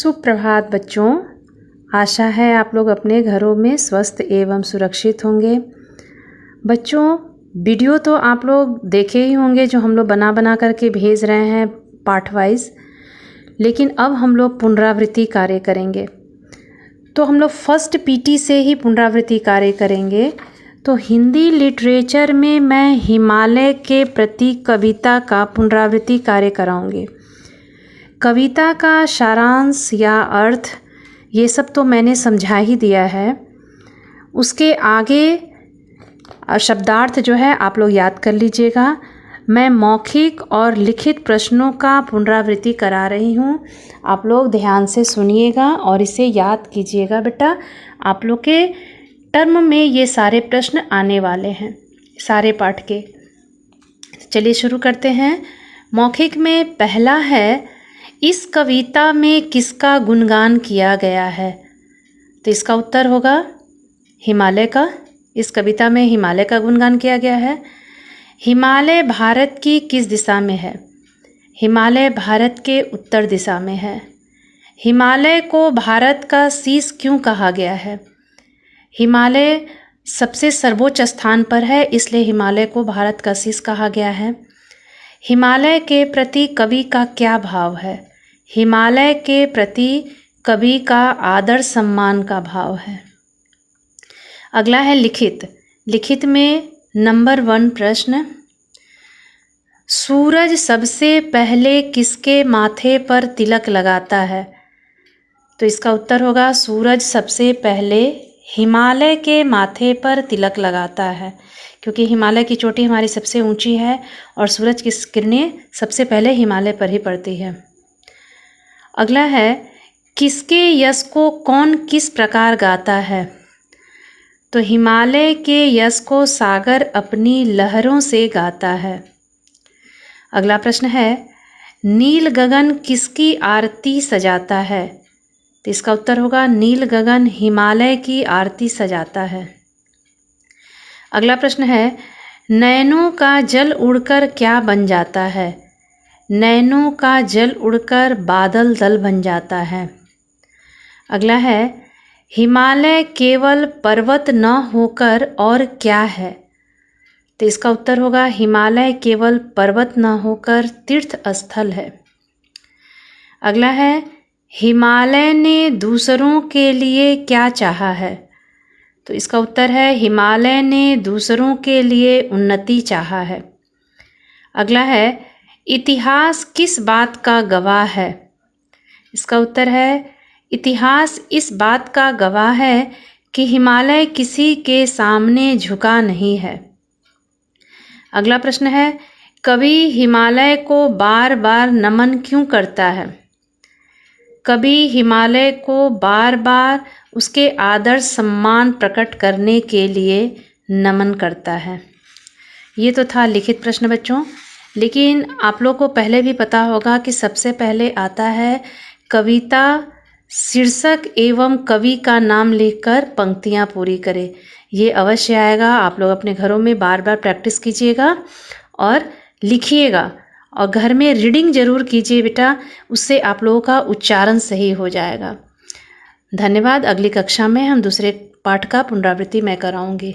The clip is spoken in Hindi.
सुप्रभात बच्चों। आशा है आप लोग अपने घरों में स्वस्थ एवं सुरक्षित होंगे। बच्चों, वीडियो तो आप लोग देखे ही होंगे जो हम लोग बना करके भेज रहे हैं पार्ट वाइज, लेकिन अब हम लोग पुनरावृत्ति कार्य करेंगे। तो हम लोग फर्स्ट पीटी से ही पुनरावृत्ति कार्य करेंगे। तो हिंदी लिटरेचर में मैं हिमालय के प्रति कविता का पुनरावृत्ति कार्य कराऊंगी। कविता का सारांश या अर्थ ये सब तो मैंने समझा ही दिया है। उसके आगे शब्दार्थ जो है आप लोग याद कर लीजिएगा। मैं मौखिक और लिखित प्रश्नों का पुनरावृत्ति करा रही हूँ। आप लोग ध्यान से सुनिएगा और इसे याद कीजिएगा बेटा। आप लोग के टर्म में ये सारे प्रश्न आने वाले हैं, सारे पाठ के। चलिए शुरू करते हैं। मौखिक में पहला है, इस कविता में किसका गुणगान किया गया है? तो इसका उत्तर होगा हिमालय का। इस कविता में हिमालय का गुणगान किया गया है। हिमालय भारत की किस दिशा में है? हिमालय भारत के उत्तर दिशा में है। हिमालय को भारत का शीश क्यों कहा गया है? हिमालय सबसे सर्वोच्च स्थान पर है, इसलिए हिमालय को भारत का शीश कहा गया है। हिमालय के प्रति कवि का क्या भाव है? हिमालय के प्रति कवि का आदर सम्मान का भाव है। अगला है लिखित। लिखित में नंबर 1 प्रश्न, सूरज सबसे पहले किसके माथे पर तिलक लगाता है? तो इसका उत्तर होगा सूरज सबसे पहले हिमालय के माथे पर तिलक लगाता है, क्योंकि हिमालय की चोटी हमारी सबसे ऊंची है और सूरज की किरणें सबसे पहले हिमालय पर ही पड़ती है। अगला है, किसके यश को कौन किस प्रकार गाता है? तो हिमालय के यश को सागर अपनी लहरों से गाता है। अगला प्रश्न है, नील गगन किसकी आरती सजाता है? तो इसका उत्तर होगा नील गगन हिमालय की आरती सजाता है। अगला प्रश्न है, नैनों का जल उड़कर क्या बन जाता है? नैनों का जल उड़कर बादल दल बन जाता है। अगला है, हिमालय केवल पर्वत न होकर और क्या है? तो इसका उत्तर होगा हिमालय केवल पर्वत न होकर तीर्थ स्थल है। अगला है, हिमालय ने दूसरों के लिए क्या चाहा है? तो इसका उत्तर है हिमालय ने दूसरों के लिए उन्नति चाहा है। अगला है, इतिहास किस बात का गवाह है? इसका उत्तर है इतिहास इस बात का गवाह है कि हिमालय किसी के सामने झुका नहीं है। अगला प्रश्न है, कवि हिमालय को बार बार नमन क्यों करता है? कवि हिमालय को बार बार उसके आदर सम्मान प्रकट करने के लिए नमन करता है। ये तो था लिखित प्रश्न बच्चों, लेकिन आप लोग को पहले भी पता होगा कि सबसे पहले आता है कविता शीर्षक एवं कवि का नाम लिखकर पंक्तियाँ पूरी करें। ये अवश्य आएगा। आप लोग अपने घरों में बार बार प्रैक्टिस कीजिएगा और लिखिएगा, और घर में रीडिंग ज़रूर कीजिए बेटा, उससे आप लोगों का उच्चारण सही हो जाएगा। धन्यवाद। अगली कक्षा में हम दूसरे पाठ का पुनरावृत्ति मैं कराऊंगी।